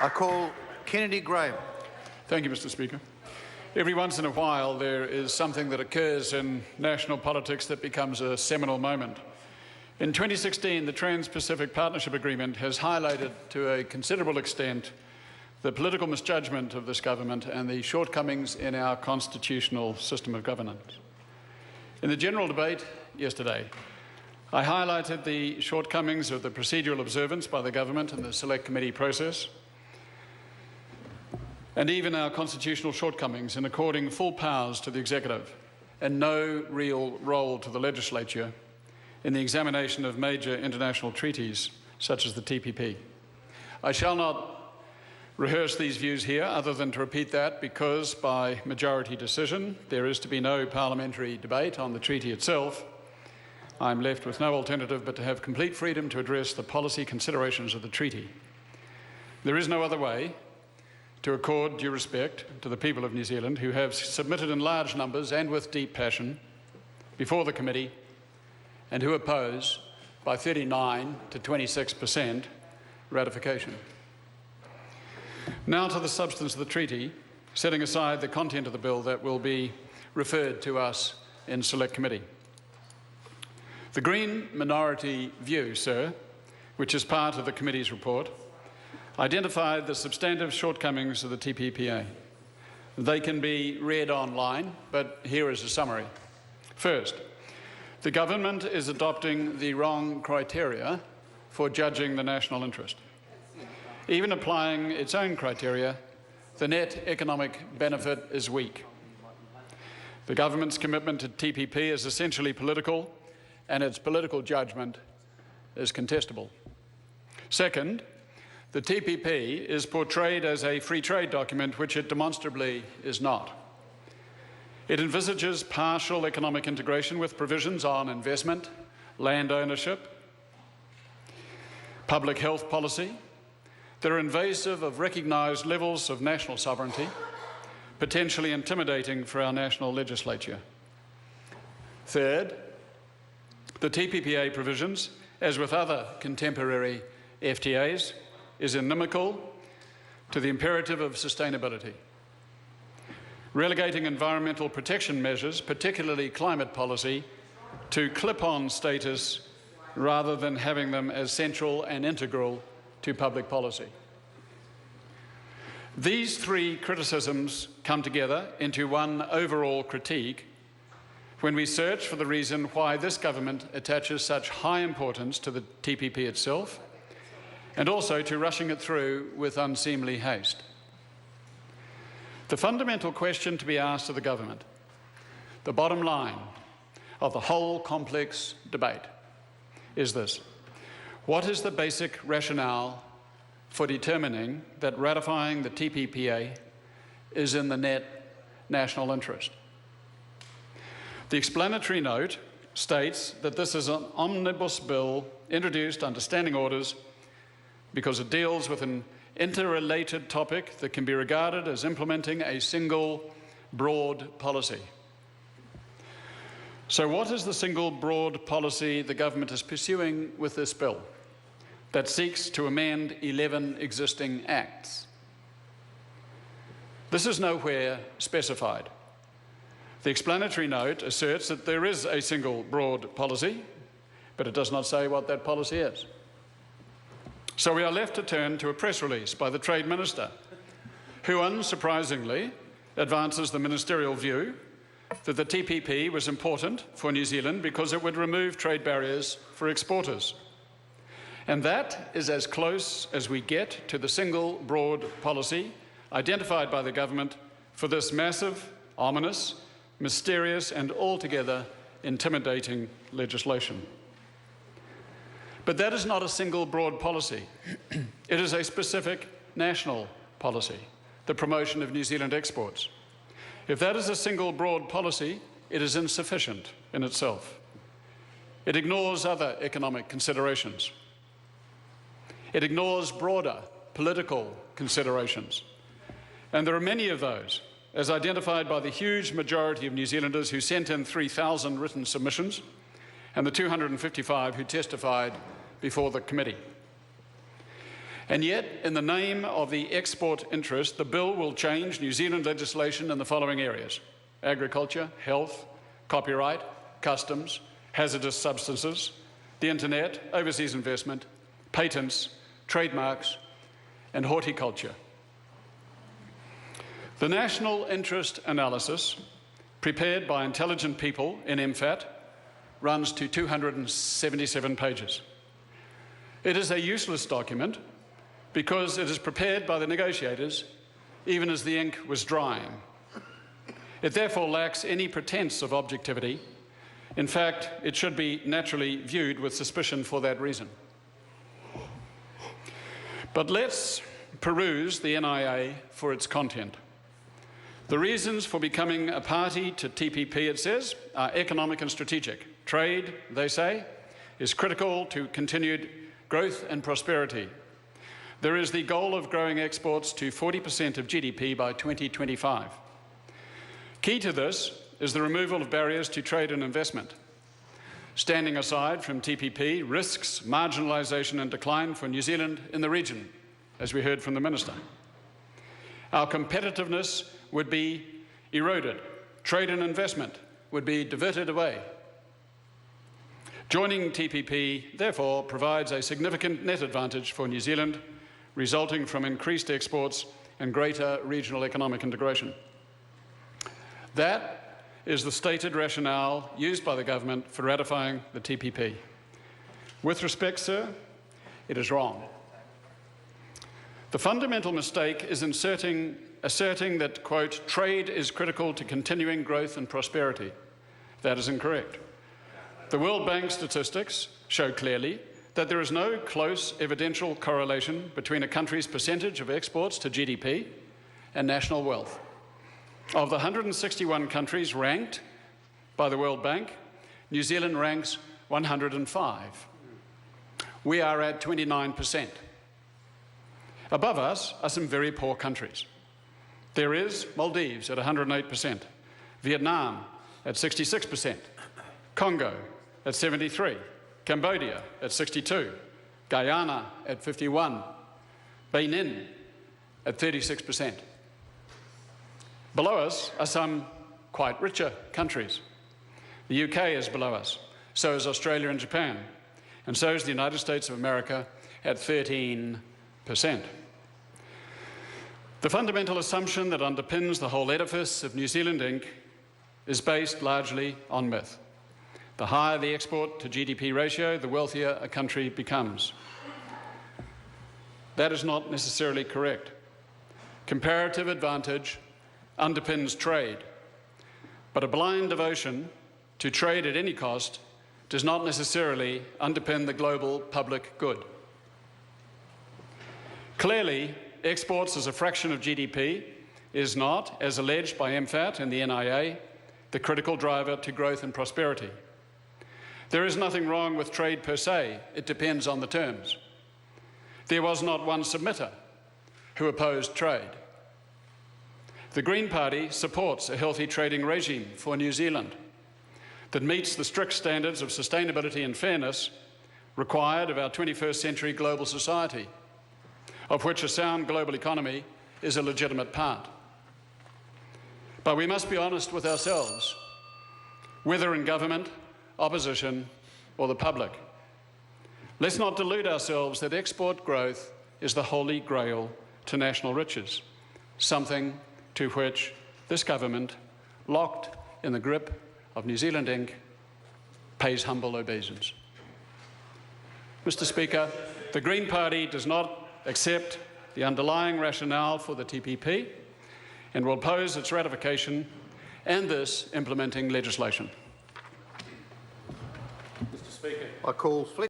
I call Kennedy Graham. Thank you, Mr. Speaker. Every once in a while there is something that occurs in national politics that becomes a seminal moment. In 2016, the Trans-Pacific Partnership Agreement has highlighted to a considerable extent the political misjudgment of this government and the shortcomings in our constitutional system of governance. In the general debate yesterday, I highlighted the shortcomings of the procedural observance by the government and the Select Committee process, and even our constitutional shortcomings in according full powers to the executive and no real role to the legislature in the examination of major international treaties such as the TPP. I shall not rehearse these views here other than to repeat that because by majority decision there is to be no parliamentary debate on the treaty itself. I'm left with no alternative but to have complete freedom to address the policy considerations of the treaty. There is no other way to accord due respect to the people of New Zealand who have submitted in large numbers and with deep passion before the committee and who oppose by 39 to 26% ratification. Now to the substance of the treaty, setting aside the content of the bill that will be referred to us in Select Committee. The Green minority view, sir, which is part of the committee's report, identified the substantive shortcomings of the TPPA. They can be read online, but here is a summary. First, the government is adopting the wrong criteria for judging the national interest. Even applying its own criteria, the net economic benefit is weak. The government's commitment to TPP is essentially political, and its political judgment is contestable. Second, the TPP is portrayed as a free trade document, which it demonstrably is not. It envisages partial economic integration with provisions on investment, land ownership, public health policy that are invasive of recognised levels of national sovereignty, potentially intimidating for our national legislature. Third, the TPPA provisions, as with other contemporary FTAs, is inimical to the imperative of sustainability, relegating environmental protection measures, particularly climate policy, to clip-on status rather than having them as central and integral to public policy. These three criticisms come together into one overall critique when we search for the reason why this government attaches such high importance to the TPP itself and also to rushing it through with unseemly haste. The fundamental question to be asked of the government, the bottom line of the whole complex debate, is this: what is the basic rationale for determining that ratifying the TPPA is in the net national interest? The explanatory note states that this is an omnibus bill introduced under standing orders because it deals with an interrelated topic that can be regarded as implementing a single broad policy. So what is the single broad policy the government is pursuing with this bill that seeks to amend 11 existing acts? This is nowhere specified. The explanatory note asserts that there is a single broad policy, but it does not say what that policy is. So we are left to turn to a press release by the Trade Minister, who unsurprisingly advances the ministerial view that the TPP was important for New Zealand because it would remove trade barriers for exporters. And that is as close as we get to the single broad policy identified by the government for this massive, ominous, mysterious and altogether intimidating legislation. But that is not a single broad policy. It is a specific national policy, the promotion of New Zealand exports. If that is a single broad policy, it is insufficient in itself. It ignores other economic considerations. It ignores broader political considerations. And there are many of those, as identified by the huge majority of New Zealanders who sent in 3,000 written submissions and the 255 who testified before the committee. And yet, in the name of the export interest, the bill will change New Zealand legislation in the following areas: agriculture, health, copyright, customs, hazardous substances, the internet, overseas investment, patents, trademarks, and horticulture. The national interest analysis, prepared by intelligent people in MFAT, runs to 277 pages. It is a useless document because it is prepared by the negotiators even as the ink was drying. It therefore lacks any pretense of objectivity. In fact, it should be naturally viewed with suspicion for that reason. But let's peruse the NIA for its content. The reasons for becoming a party to TPP, it says, are economic and strategic. Trade, they say, is critical to continued growth and prosperity. There is the goal of growing exports to 40% of GDP by 2025. Key to this is the removal of barriers to trade and investment. Standing aside from TPP risks marginalisation and decline for New Zealand in the region, as we heard from the Minister. Our competitiveness would be eroded. Trade and investment would be diverted away. Joining TPP, therefore, provides a significant net advantage for New Zealand, resulting from increased exports and greater regional economic integration. That is the stated rationale used by the government for ratifying the TPP. With respect, sir, it is wrong. The fundamental mistake is asserting that, quote, trade is critical to continuing growth and prosperity. That is incorrect. The World Bank statistics show clearly that there is no close evidential correlation between a country's percentage of exports to GDP and national wealth. Of the 161 countries ranked by the World Bank, New Zealand ranks 105. We are at 29%. Above us are some very poor countries. There is Maldives at 108%, Vietnam at 66%, Congo at 73%, Cambodia at 62%, Guyana at 51%, Benin at 36%. Below us are some quite richer countries. The UK is below us, so is Australia and Japan, and so is the United States of America at 13%. The fundamental assumption that underpins the whole edifice of New Zealand Inc. is based largely on myth. The higher the export to GDP ratio, the wealthier a country becomes. That is not necessarily correct. Comparative advantage underpins trade, but a blind devotion to trade at any cost does not necessarily underpin the global public good. Clearly, exports as a fraction of GDP is not, as alleged by MFAT and the NIA, the critical driver to growth and prosperity. There is nothing wrong with trade per se. It depends on the terms. There was not one submitter who opposed trade. The Green Party supports a healthy trading regime for New Zealand that meets the strict standards of sustainability and fairness required of our 21st century global society, of which a sound global economy is a legitimate part. But we must be honest with ourselves, whether in government, opposition, or the public. Let's not delude ourselves that export growth is the holy grail to national riches, something to which this government, locked in the grip of New Zealand Inc., pays humble obeisance. Mr. Speaker, the Green Party does not accept the underlying rationale for the TPP and will oppose its ratification and this implementing legislation. Mr. Speaker. I call